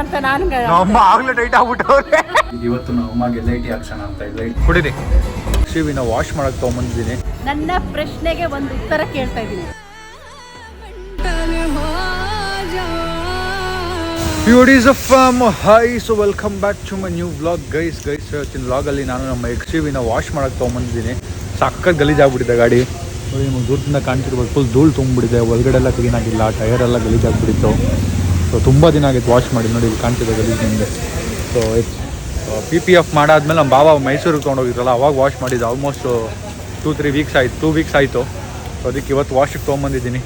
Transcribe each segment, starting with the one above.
ಅಂತ ನಾನು ನಮ್ಮ ಆಗ್ಲೇ ಟೈಟ್ ಆಗ್ಬಿಟ್ಟವ್ರೆ. ಇವತ್ತು ನಾವು ಅಮ್ಮಗೆ LIT ಹಾಕ್ಸೋಣ ಅಂತ LIT ಕುಡೀರಿ. ಶಿವಿನ ವಾಶ್ ಮಾಡಕ್ ತಗೊಂಬಂದಿದ್ದೀನಿ. ನನ್ನ ಪ್ರಶ್ನೆಗೆ ಒಂದು ಉತ್ತರ ಕೇಳ್ತಾ ಇದ್ದೀನಿ. Beauties of hi, so welcome back to my new vlog guys. ಇವತ್ತಿನ ವ್ಲಾಗಲ್ಲಿ ನಾನು ನಮ್ಮ XUV-ನ ವಾಶ್ ಮಾಡಕ್ಕೆ ತೊಗೊಂಬಂದಿದ್ದೀನಿ. ಸಕ್ಕತ್ ಗಲೀಜಾಗ್ಬಿಟ್ಟಿದೆ ಗಾಡಿ ನೋಡಿ, ನಿಮಗೆ ದೂರದಿಂದ ಕಾಣ್ತಿರ್ಬೋದು. ಫುಲ್ ಧೂಳು ತುಂಬಿಬಿಟ್ಟಿದೆ, ಒಳಗಡೆ ಎಲ್ಲ ಕ್ಲೀನ್ ಆಗಿಲ್ಲ, ಟೈರ್ ಎಲ್ಲ ಗಲೀಜಾಗ್ಬಿಟ್ಟಿತ್ತು. ಸೊ ತುಂಬ ದಿನ ಆಗಿತ್ತು ವಾಶ್ ಮಾಡಿ. ನೋಡಿ ಇಲ್ಲಿ ಕಾಣ್ತಿದೆ ಗಲೀಜು ನಿಮಗೆ. ಸೊ PPF ಮಾಡಾದ್ಮೇಲೆ ನಮ್ಮ ಬಾಬಾ ಮೈಸೂರಿಗೆ ತೊಗೊಂಡೋಗಿದ್ರಲ್ಲ, ಅವಾಗ ವಾಶ್ ಮಾಡಿದ್ದು. ಆಲ್ಮೋಸ್ಟ್ 2 ವೀಕ್ಸ್ ಆಯಿತು. ಸೊ ಅದಕ್ಕೆ ಇವತ್ತು ವಾಶಿಗೆ ತೊಗೊಂಬಂದಿದ್ದೀನಿ.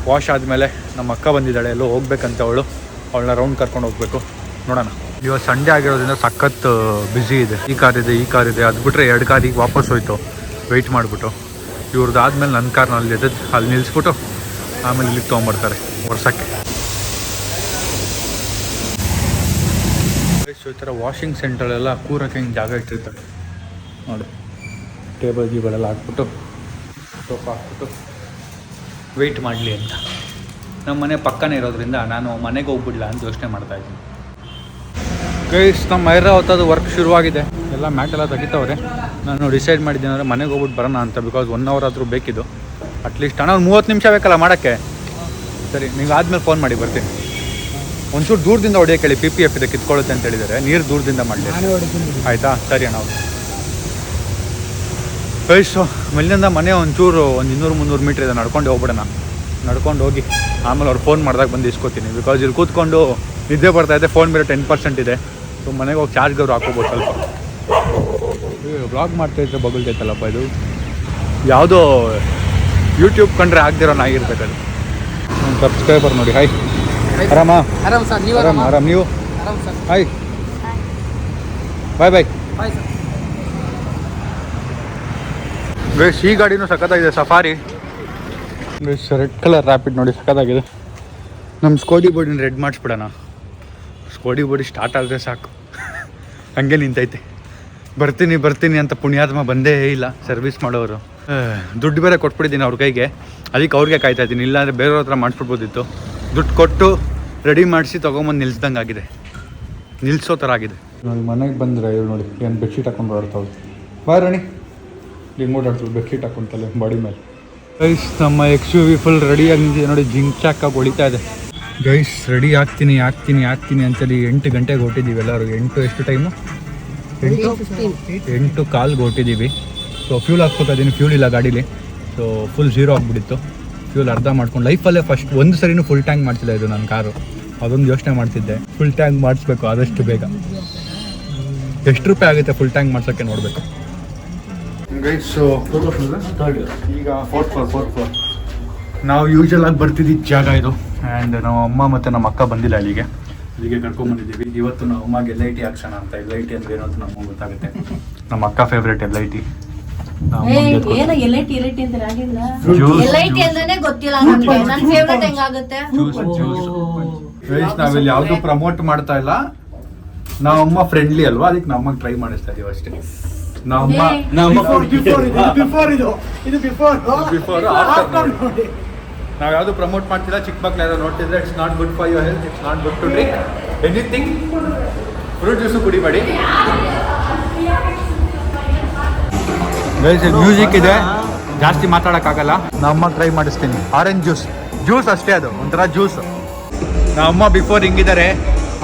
ವಾಶ್ ಆದಮೇಲೆ ನಮ್ಮ ಅಕ್ಕ ಬಂದಿದ್ದಾಳೆ, ಎಲ್ಲೋ ಹೋಗ್ಬೇಕಂತ ಅವಳನ್ನ ರೌಂಡ್ ಕರ್ಕೊಂಡು ಹೋಗ್ಬೇಕು. ನೋಡೋಣ. ಇವತ್ತು ಸಂಡೇ ಆಗಿರೋದ್ರಿಂದ ಸಖತ್ ಬ್ಯುಸಿ ಇದೆ. ಈ ಕಾರ್ ಇದೆ, ಅದು ಬಿಟ್ಟರೆ 2 ಕಾರ್ ಈಗ ವಾಪಸ್ ಹೋಯ್ತು ವೆಯ್ಟ್ ಮಾಡಿಬಿಟ್ಟು. ಇವ್ರದ್ದು ಆದಮೇಲೆ ನನ್ನ ಕಾರ್ನ ಅಲ್ಲಿ ನಿಲ್ಲಿಸ್ಬಿಟ್ಟು ಆಮೇಲೆ ಇಲ್ಲಿಗೆ ತೊಗೊಂಬರ್ತಾರೆ ವರ್ಷಕ್ಕೆ. ಸೊ ಈ ಥರ ವಾಷಿಂಗ್ ಸೆಂಟ್ರಲ್ಲೆಲ್ಲ ಕೂರಕ್ಕೆ ಹಿಂಗೆ ಜಾಗ ಇಟ್ಟಿರ್ತಾರೆ ನೋಡಿ. ಟೇಬಲ್ ಗೀಬಲೆಲ್ಲ ಹಾಕ್ಬಿಟ್ಟು ಸೋಫಾ ಹಾಕ್ಬಿಟ್ಟು ವೆಯ್ಟ್ ಮಾಡಲಿ ಅಂತ. ನಮ್ಮ ಮನೆ ಪಕ್ಕನೇ ಇರೋದ್ರಿಂದ ನಾನು ಮನೆಗೆ ಹೋಗ್ಬಿಡಲ ಅಂತ ಯೋಚನೆ ಮಾಡ್ತಾಯಿದ್ದೀನಿ. ಗೈಸ್, ನಮ್ಮ ಐರಾವತದು ವರ್ಕ್ ಶುರುವಾಗಿದೆ. ಎಲ್ಲ ಮ್ಯಾಟೆಲ್ಲ ತೆಗಿತಾವ್ರೆ. ನಾನು ಡಿಸೈಡ್ ಮಾಡಿದ್ದೀನಿ ಅಂದರೆ ಮನೆಗೆ ಹೋಗ್ಬಿಟ್ಟು ಬರೋಣ ಅಂತ. ಬಿಕಾಸ್ 1 ಅವರ್ ಆದರೂ ಬೇಕಿದ್ದು ಅಟ್ಲೀಸ್ಟ್. ಅಣ್ಣ ಒಂದು 30 ನಿಮಿಷ ಬೇಕಲ್ಲ ಮಾಡೋಕ್ಕೆ. ಸರಿ, ನೀವು ಆದಮೇಲೆ ಫೋನ್ ಮಾಡಿ ಬರ್ತೀನಿ. ಒಂಚೂರು ದೂರದಿಂದ ಹೊಡಿಯೋಕೆ ಹೇಳಿ, PPF ಇದೆ ಕಿತ್ಕೊಳ್ಳುತ್ತೆ ಅಂತ ಹೇಳಿದ್ದಾರೆ. ನೀರು ದೂರದಿಂದ ಮಾಡಲಿ ಆಯಿತಾ? ಸರಿ ಅಣ್ಣ. ಗೈಸ್, ಮೇಲಿಂದ ಮನೆ ಒಂಚೂರು 200-300 ಮೀಟ್ರ್ ಇದೆ. ನಡ್ಕೊಂಡು ಹೋಗ್ಬಿಡೋಣ. ನಡ್ಕೊಂಡು ಹೋಗಿ ಆಮೇಲೆ ಅವ್ರು ಫೋನ್ ಮಾಡಿದಾಗ ಬಂದು ಇಸ್ಕೊತೀನಿ. ಬಿಕಾಸ್ ಇಲ್ಲಿ ಕೂತ್ಕೊಂಡು ನಿದ್ದೆ ಬರ್ತಾಯಿದೆ. ಫೋನ್ ಬೇರೆ 10% ಇದೆ. ಸೊ ಮನೆಗೆ ಹೋಗಿ ಚಾರ್ಜ್ಗವ್ರು ಹಾಕೋಬೋದು ಸ್ವಲ್ಪ. ವ್ಲಾಗ್ ಮಾಡ್ತಾಯಿದ್ರೆ ಬಗಲ್ತೈತಲ್ಲಪ್ಪ ಇದು. ಯಾವುದೋ ಯೂಟ್ಯೂಬ್ ಕಂಡ್ರೆ ಆಗದಿರೋ ಆಗಿರ್ತೈತೆ. ಒಂದು ಸಬ್ಸ್ಕ್ರೈಬರ್ ನೋಡಿ. ಹಾಯ್, ಆರಾಮ್ ಸರ್. ನೀವು ಆರಾಮ್ ನೀವು? ಹಾಯ್, ಬಾಯ್. ಗೈಸ್, ಈ ಗಾಡಿನೂ ಸಖತ್ತಾಗಿದೆ, safari. Guys, red colour rapid ನೋಡಿ, ಸಖತ್ತಾಗಿದೆ. ನಮ್ಮ ಸ್ಕೋಡಿ ಬೋಡಿನ ರೆಡ್ ಮಾಡಿಸ್ಬಿಡೋಣ. ಸ್ಕೋಡಿ ಬೋಡಿ ಸ್ಟಾರ್ಟ್ ಆದರೆ ಸಾಕು, ಹಂಗೆ ನಿಂತೈತೆ. ಬರ್ತೀನಿ ಅಂತ ಪುಣ್ಯಾತ್ಮ ಬಂದೇ ಇಲ್ಲ ಸರ್ವಿಸ್ ಮಾಡೋರು. ದುಡ್ಡು ಬೇರೆ ಕೊಟ್ಬಿಟ್ಟಿದ್ದೀನಿ ಅವ್ರ ಕೈಗೆ. ಅದಕ್ಕೆ ಅವ್ರಿಗೆ ಕಾಯ್ತಾ ಇದ್ದೀನಿ. ಇಲ್ಲಾಂದರೆ ಬೇರೆಯವ್ರ ಹತ್ರ ಮಾಡಿಸ್ಬಿಡ್ಬೋದಿತ್ತು. ದುಡ್ಡು ಕೊಟ್ಟು ರೆಡಿ ಮಾಡಿಸಿ ತೊಗೊಂಬಂದು ನಿಲ್ಸ್ದಂಗೆ ಆಗಿದೆ, ನಿಲ್ಲಿಸೋ ಥರ ಆಗಿದೆ. ನೋಡಿ ಮನೆಗೆ ಬಂದರೆ ಇವ್ರು ನೋಡಿ ಏನು ಬೆಡ್ಶೀಟ್ ಹಾಕೊಂಡು ಓಡಾಡ್ತಾವೆ. ಬಾ ರಾಣಿ, ಹಿಂಗೆ ಓಡಾಡ್ತೀವಿ ಬೆಡ್ಶೀಟ್ ಹಾಕೊಂತಲ್ಲ ಬಾಡಿ ಮೇಲೆ. ಗೈಸ್, ನಮ್ಮ XUV ಫುಲ್ ರೆಡಿಯಾಗಿ ನೋಡಿ, ಜಿಂಕ್ ಚಾಕಾಗಿ ಹೊಳಿತಾ ಇದೆ. ಗೈಸ್, ರೆಡಿ ಆಗ್ತೀನಿ ಅಂತೇಳಿ 8 ಗಂಟೆಗೆ ಹೊಟ್ಟಿದ್ದೀವಿ ಎಲ್ಲರೂ. 8 ಎಷ್ಟು ಟೈಮು? 8:15 ಹೊಟ್ಟಿದ್ದೀವಿ. ಸೊ ಫ್ಯೂಲ್ ಹಾಕ್ಸ್ಕೊತಾ ಇದ್ದೀನಿ. ಫ್ಯೂಲ್ ಇಲ್ಲ ಗಾಡೀಲಿ. ಸೊ ಫುಲ್ ಝೀರೋ ಆಗಿಬಿಟ್ಟಿತ್ತು. ಫ್ಯೂಲ್ ಅರ್ಧ ಮಾಡ್ಕೊಂಡು ಲೈಫಲ್ಲೇ ಫಸ್ಟ್ ಒಂದು ಸರಿನೂ ಫುಲ್ ಟ್ಯಾಂಕ್ ಮಾಡ್ತಿಲ್ಲ ಇದು ನನ್ನ ಕಾರು. ಅದೊಂದು ಯೋಚನೆ ಮಾಡ್ತಿದ್ದೆ, ಫುಲ್ ಟ್ಯಾಂಕ್ ಮಾಡಿಸ್ಬೇಕು ಆದಷ್ಟು ಬೇಗ. ಎಷ್ಟು ರೂಪಾಯಿ ಆಗುತ್ತೆ ಫುಲ್ ಟ್ಯಾಂಕ್ ಮಾಡ್ಸೋಕ್ಕೆ ನೋಡಬೇಕು. ಗೈಸ್, ಈಗ 4th ಫ್ಲೋರ್ ನಾವು ಯೂಶಲ್ ಆಗಿ ಬರ್ತಿದ್ದಿದ್ದು ಜಾಗ ಇದು. ಆ್ಯಂಡ್ ನಮ್ಮ ಅಮ್ಮ ಮತ್ತು ನಮ್ಮ ಅಕ್ಕ ಬಂದಿಲ್ಲ ಇಲ್ಲಿಗೆ ಕರ್ಕೊಂಡ್ಬಂದಿದ್ದೀವಿ. ಇವತ್ತು ನಾವು ಅಮ್ಮಗೆ LIT ಹಾಕ್ಸೋಣ ಅಂತ. LIT ಅಂದ್ರೆ ಏನು ಅಂತ ನಮಗೆ ಗೊತ್ತಾಗುತ್ತೆ. ನಮ್ಮ ಅಕ್ಕ ಫೇವ್ರೇಟ್ LIT. ನಾವಿಲ್ಲಿ ಯಾವ್ದು ಪ್ರಮೋಟ್ ಮಾಡ್ತಾ ಇಲ್ಲ. ನಾವಮ್ಮ ಫ್ರೆಂಡ್ಲಿ ಅಲ್ವಾ, ಅದಕ್ಕೆ ನಮ್ಮಗ್ ಟ್ರೈ ಮಾಡಿಸ್ತಾ ಇದೀವಿ ಅಷ್ಟೇ. ನಾವ್ ಯಾವ್ದು ಪ್ರಮೋಟ್ ಮಾಡ್ತಿಲ್ಲ. ಚಿಕ್ಕ ಮಕ್ಳು ಯಾರು ನೋಡ್ತಿದ್ರೆ it's not good for your health, it's not good to drink anything. Fruit juice ಕುಡಿಬೇಡಿ. ಮ್ಯೂಸಿಕ್ ಇದೆ, ಜಾಸ್ತಿ ಮಾತಾಡೋಕ್ಕಾಗಲ್ಲ. ನಮ್ಮಮ್ಮ ಟ್ರೈ ಮಾಡಿಸ್ತೀನಿ. ಆರೆಂಜ್ ಜ್ಯೂಸ್ ಅಷ್ಟೇ, ಅದು ಒಂಥರ ಜ್ಯೂಸ್. ನಮ್ಮಮ್ಮ ಬಿಫೋರ್ ಹಿಂಗಿದ್ದಾರೆ,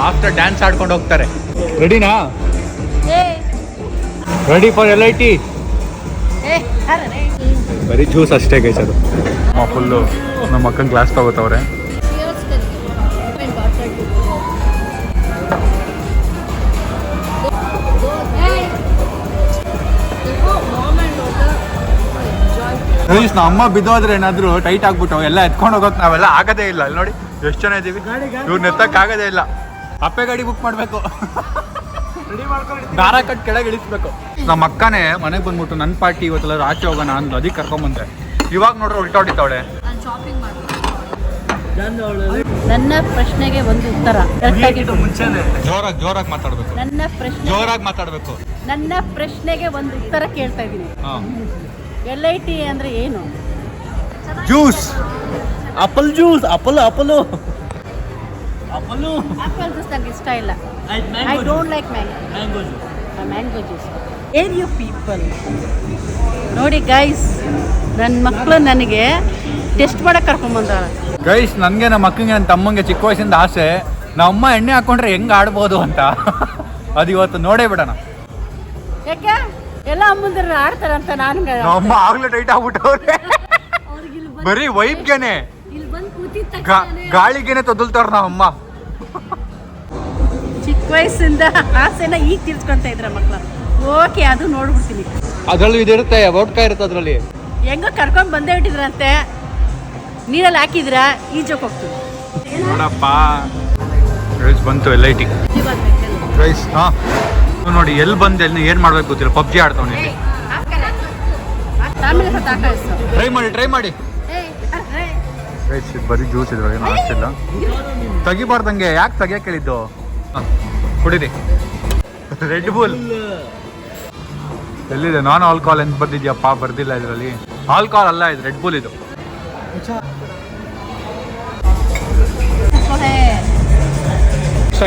ಆಫ್ಟರ್ ಡ್ಯಾನ್ಸ್ ಆಡ್ಕೊಂಡು ಹೋಗ್ತಾರೆ. ರೆಡಿನಾ? Ready for LIT? ಬರೀ ಜ್ಯೂಸ್ ಅಷ್ಟೇ ಗೈಸ್. ಅದು ಫುಲ್ಲು ನಮ್ಮ ಅಕ್ಕನ ಗ್ಲಾಸ್ ತಗೋತವ್ರೆ. ನಮ್ಮ ಅಮ್ಮ ಬಿದ್ದೋದ್ರೆ ಏನಾದ್ರು ಟೈಟ್ ಆಗ್ಬಿಟ್ಟು ಎಲ್ಲ ಎತ್ಕೊಂಡು ಹೋಗೋಕೆ ನಾವೆಲ್ಲ ಆಗೋದೇ ಇಲ್ಲ. ಅಲ್ಲಿ ನೋಡಿ ಎಷ್ಟು ಜನ ಇದ್ದೀವಿ, ಇವ್ರನ್ನ ಎತ್ತಕ್ಕೆ ಆಗೋದೇ ಇಲ್ಲ. ಅಪ್ಪೆ ಗಾಡಿ ಬುಕ್ ಮಾಡಬೇಕು, ದಾರ ಕಟ್ ಕೆಳಗೆ ಇಳಿಸ್ಬೇಕು. ನಮ್ಮ ಅಕ್ಕನೇ ಮನೆಗೆ ಬಂದ್ಬಿಟ್ಟು ನನ್ನ ಪಾರ್ಟಿ ಇವತ್ತೆಲ್ಲ ಆಚೆ ಹೋಗೋಣ ಅಂದು ಅದಕ್ಕೆ ಕರ್ಕೊಂಬಂದೆ. ಇವಾಗ ನೋಡ್ರೆ ಉಲ್ಟಾ ಹೊಡಿತಾವಳೆ. ನನ್ನ ಪ್ರಶ್ನೆಗೆ ಒಂದು ಉತ್ತರ. ಜೋರಾಗಿ ಮಾತಾಡ್ಬೇಕು. ನನ್ನ ಪ್ರಶ್ನೆಗೆ ಒಂದು ಉತ್ತರ ಕೇಳ್ತಾ ಇದ್ದೀನಿ. LIT ಅಂದ್ರೆ ಏನು? Juice, apple juice. Apple apple juice ನನಗೆ ಇಷ್ಟ ಇಲ್ಲ. I don't like mango juice. ಏನ್ ಯು ಪೀಪಲ್ ನೋಡಿ ಗೈಸ್, ನನ್ನ ಮಕ್ಕಳು ನನಗೆ ಟೆಸ್ಟ್ ಮಾಡಕ್ಕೆ ಕರ್ಕೊಂಬಂದಾರ. ಗೈಸ್ ನನಗೆ ನಮ್ಮ ಅಕ್ಕಂಗೆ ನನ್ನ ತಮ್ಮಂಗೆ ಚಿಕ್ಕ ವಯಸ್ಸಿಂದ ಆಸೆ, ನಮ್ಮಮ್ಮ ಎಣ್ಣೆ ಹಾಕೊಂಡ್ರೆ ಹೆಂಗೆ ಆಡ್ಬೋದು ಅಂತ. ಅದು ಇವತ್ತು ನೋಡೇ ಬಿಡೋಣ. ಯಾಕೆ ಎಲ್ಲ ಅಮ್ಮಂದಿರು ಆಡ್ತಾರಂತ ನಾನು ನಮ್ಮಮ್ಮ ಆಗ್ಲೇ ಟೈಟ್ ಆಗ್ಬಿಟ್ಟವ್ರೆ. ಬರೀ ವೈಬ್ಗೆನೆ ಇಲ್ಲಿ ಬಂದು ಕೂತಿದ್ದ ಗಾಳಿಗೆನೆ ತೊದಲ್ತಾರ ನಮ್ಮಮ್ಮ. ಚಿಕ್ಕ ವಯಸ್ಸಿಂದ ಆಸೆನ ಈಗ ತಿಳ್ಸ್ಕೊಂತ ಇದ್ರ ಮಕ್ಕಳು. ಓಕೆ, ಅದು ನೋಡ್ಬಿಡ್ತೀನಿ. ಅದ್ರಲ್ಲಿ ಇದಿರುತ್ತೆ, ವೋಡ್ಕಾ ಇರುತ್ತೆ ಅದ್ರಲ್ಲಿ. ಹೆಂಗೋ ಕರ್ಕೊಂಡ್ ಬಂದೇ ಬಿಟ್ಟಿದ್ರಂತೆ, ನೀರಲ್ಲಿ ಹಾಕಿದ್ರ ಈಜೋಕ್ ಹೋಗ್ತೀವಿ. ನೋಡಪ್ಪ ಗೈಸ್ ಬಂತು LIT ಗೈಸ್. ಹಾಂ ನೋಡಿ ಎಲ್ಲಿ ಬಂದು ಎಲ್ಲಿ ಏನು ಮಾಡ್ಬೇಕು ಗೊತ್ತಿಲ್ಲ, ಪಬ್ಜಿ ಆಡ್ತಾವನಿ. ಟ್ರೈ ಮಾಡಿ ಗೈಸ್. ಬರೀ ಜ್ಯೂಸ್ ಇದ್ರಾಗ ಏನು ಆಗ್ತಿಲ್ಲ. ತೆಗಿಬಾರ್ದಂಗೆ, ಯಾಕೆ ತೆಗಿಯಕ್ಕೆ ಹೇಳಿದ್ದು? ಕುಡೀರಿ ರೆಡ್ ಬುಲ್. ಎಲ್ಲಿದೆ ನಾನ್ ಆಲ್ಕೋಹಾಲ್ ಅಂತ ಬರ್ದಿದ್ಯಪ್ಪ? ಬರ್ದಿಲ್ಲ ಇದರಲ್ಲಿ. ಆಲ್ಕೋಹಾಲ್ ಅಲ್ಲ, ಇದು ರೆಡ್ ಬುಲ್. ಇದು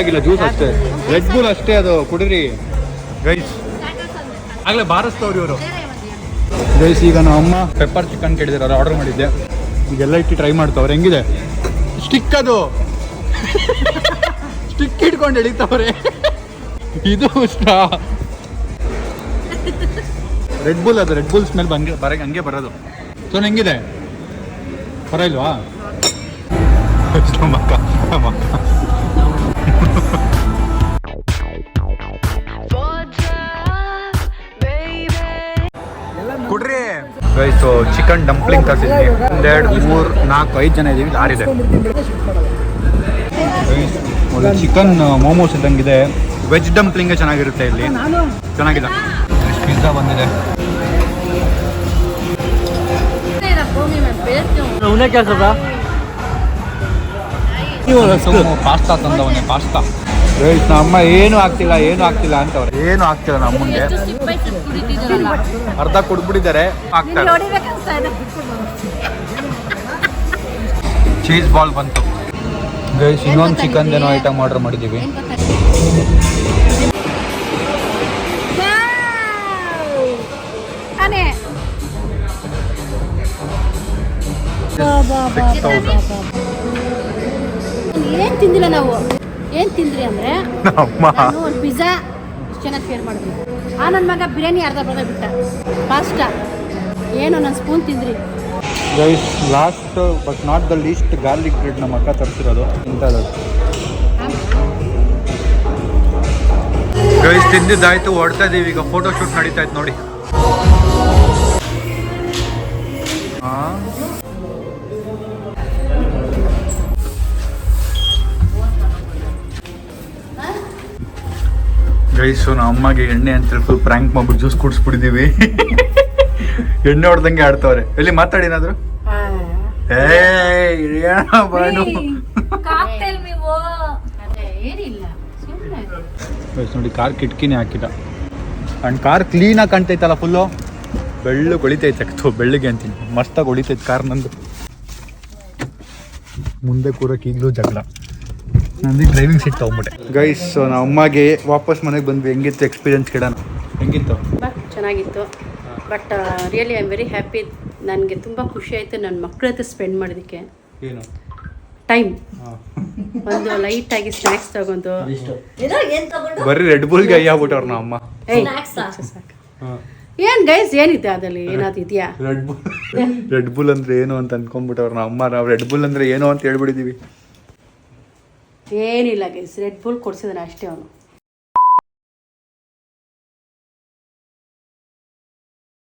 ಆಗಿಲ್ಲ, ಜ್ಯೂಸ್ ಅಷ್ಟೇ, ರೆಡ್ ಬುಲ್ ಅಷ್ಟೇ. ಅದು ಕುಡೀರಿ ಗೈಸ್. ಆಗ್ಲೇ ಬಾರಿಸ್ತವ್ರಿ ಇವರು ಗೈಸ್. ಈಗ ನಮ್ಮ ಅಮ್ಮ ಪೆಪ್ಪರ್ ಚಿಕನ್ ಕೇಳಿದಾರೆ, ಅವ್ರು ಆರ್ಡರ್ ಮಾಡಿದ್ದೆ. ಈಗೆಲ್ಲ ಇಟ್ಟು ಟ್ರೈ ಮಾಡ್ತಾವ್ರೆ. ಹೆಂಗಿದೆ ಸ್ಟಿಕ್? ಅದು ಸ್ಟಿಕ್ ಇಟ್ಕೊಂಡು ಎಳಿತಾವ್ರೆ. ಇದು ರೆಡ್ ಬುಲ್. ಅದು ರೆಡ್ ಬುಲ್ ಸ್ಮೆಲ್ ಹಂಗೆ ಬರೋದು. ಸೊ ಹೆಂಗಿದೆ? ಪರ ಇಲ್ವಾ? ಕುಡ್ರಿ ಗೈಸ್. Chicken dumpling ತರಿಸಿದ್ವಿ. 1, 2, 3, 4, 5 ಜನ ಇದೀವಿ. ಆರಿದೆ ಚಿಕನ್ ಮೋಮೋಸ್ ಇದ್ದಂಗಿದೆ. ವೆಜ್ ಡಂಪ್ಲಿಂಗ್ ಚೆನ್ನಾಗಿರುತ್ತೆ ಇಲ್ಲಿ, ಚೆನ್ನಾಗಿದೆ. ಪಿಜ್ಜಾ ಬಂದಿದೆ. Pasta ತಂದವನೇ, pasta. ಗೈಸ್ ನಮ್ಮ ಏನು ಆಗ್ತಿಲ್ಲ ಅಂತವ್ರೆ. ಏನು ಆಗ್ತಿಲ್ಲ ನಮ್ಮಂಗೆ. ಅರ್ಧ ಕೊಡ್ಬಿಟ್ಟಿದ್ದಾರೆ, ಆಗ್ತಾರೆ. ಚೀಸ್ ಬಾಲ್ ಬಂತು ಗೈಸ್. ಇನ್ನೊಂದು ಚಿಕನ್ ಏನೋ ಐಟಮ್ ಆರ್ಡರ್ ಮಾಡಿದ್ದೀವಿ. ಏನ್ ತಿಂದಿಲ್ಲ ನಾವು. ಏನ್ ತಿಂದ್ರಿ ಅಂದ್ರೆ ಒಂದು ಪಿಜ್ಜಾ ಇಷ್ಟು ಚೆನ್ನಾಗಿ ಶೇರ್ ಮಾಡಿದ್ವಿ. ನನ್ನ ಮಗ ಬಿರಿಯಾನಿ ಅರ್ಧ ಬಿಟ್ಟ. ಪಾಸ್ತಾ ಏನೋ ನನ್ನ ಸ್ಪೂನ್ ತಿಂದ್ರಿ guys. Last but not the least garlic bread ನಮ್ಮ ಅಕ್ಕ ತರಿಸಿರೋದು. ಇಂಥದ್ದು ಗೈಸ್. ತಿಂದಿದ್ದಾಯ್ತು, ಹೊಡ್ತಾ ಇದೀವಿ. ಈಗ ಫೋಟೋ ಶೂಟ್ ನಡೀತಾ ಇತ್ತು ನೋಡಿ. ಗೈಸು ನಮ್ಮ ಅಮ್ಮಗೆ ಎಣ್ಣೆ ಅಂತ ಫುಲ್ ಪ್ರ್ಯಾಂಕ್ ಮಾಡ್ಬಿಟ್ಟು ಜ್ಯೂಸ್ ಕುಡಿಸ್ಬಿಟ್ಟಿದೀವಿ. ಎಣ್ಣೆ ಹೊಡೆದಂಗೆ ಆಡ್ತವ್ರೆ. ಎಲ್ಲಿ ಮಾತಾಡಿ ಏನಾದ್ರು. ನೋಡಿ ಕಾರ್ ಕಿಟಕಿನೇ ಹಾಕಿದ. ಅಂಡ್ ಕಾರ್ ಕ್ಲೀನಾಗಿ ಕಾಣ್ತೈತಲ್ಲ, ಫುಲ್ಲು ಬೆಳ್ಳು ಹೊಳಿತೈತೆ. ಬೆಳ್ಳಿಗೆ ಅಂತೀನಿ, ಮಸ್ತಾಗಿ ಹೊಳಿತೈತೆ ಕಾರ್ ನಂದು. ಮುಂದೆ ಕೂರಕ್ಕೆ ಈಗಲೂ ಜಗಳ. ನಂದು ಡ್ರೈವಿಂಗ್ ಸೀಟ್ ತೊಗೊಂಬಿಟ್ಟೆ ಗೈಸ್. ನಾವು ಅಮ್ಮಗೆ ವಾಪಸ್ ಮನೆಗೆ ಬಂದ್ವಿ. ಹೆಂಗಿತ್ತು ಎಕ್ಸ್ಪೀರಿಯನ್ಸ್ ಕೇಳೋಣ? ಹೆಂಗಿತ್ತು? ಚೆನ್ನಾಗಿತ್ತು. But really I am very happy. ನನಗೆ ತುಂಬ ಖುಷಿ ಆಯಿತು ನನ್ನ ಮಕ್ಕಳ ಹತ್ರ ಸ್ಪೆಂಡ್ ಮಾಡೋದಕ್ಕೆ. ಏನು ಟೈಮ್. ಒಂದು ಲೈಟಾಗಿ ಸ್ನ್ಯಾಕ್ಸ್ ತಗೊಂಡು ಬರೀ ರೆಡ್ ಬುಲ್ಗೆ ಅಯ್ಯ ಆಗ್ಬಿಟ್ಟವ್ರು ನಮ್ಮ ಅಮ್ಮ. ಏನು ಗೈಸ್, ಏನಿದೆ ಅದಲ್ಲಿ? ಏನಾದ್ರು ಇದೆಯಾ? ರೆಡ್ ಬುಲ್ ಅಂದ್ರೆ ಏನು ಅಂತ ಅನ್ಕೊಂಡ್ಬಿಟ್ಟವ್ರು ನಮ್ಮ ಅಮ್ಮ. ನಾವು ರೆಡ್ ಬುಲ್ ಅಂದ್ರೆ ಏನು ಅಂತ ಹೇಳ್ಬಿಟ್ಟಿದೀವಿ. ಏನಿಲ್ಲ ಗೈಸ್, ರೆಡ್ ಬುಲ್ ಕೊಡ್ಸಿದಾನೆ ಅಷ್ಟೇ ಅವನು.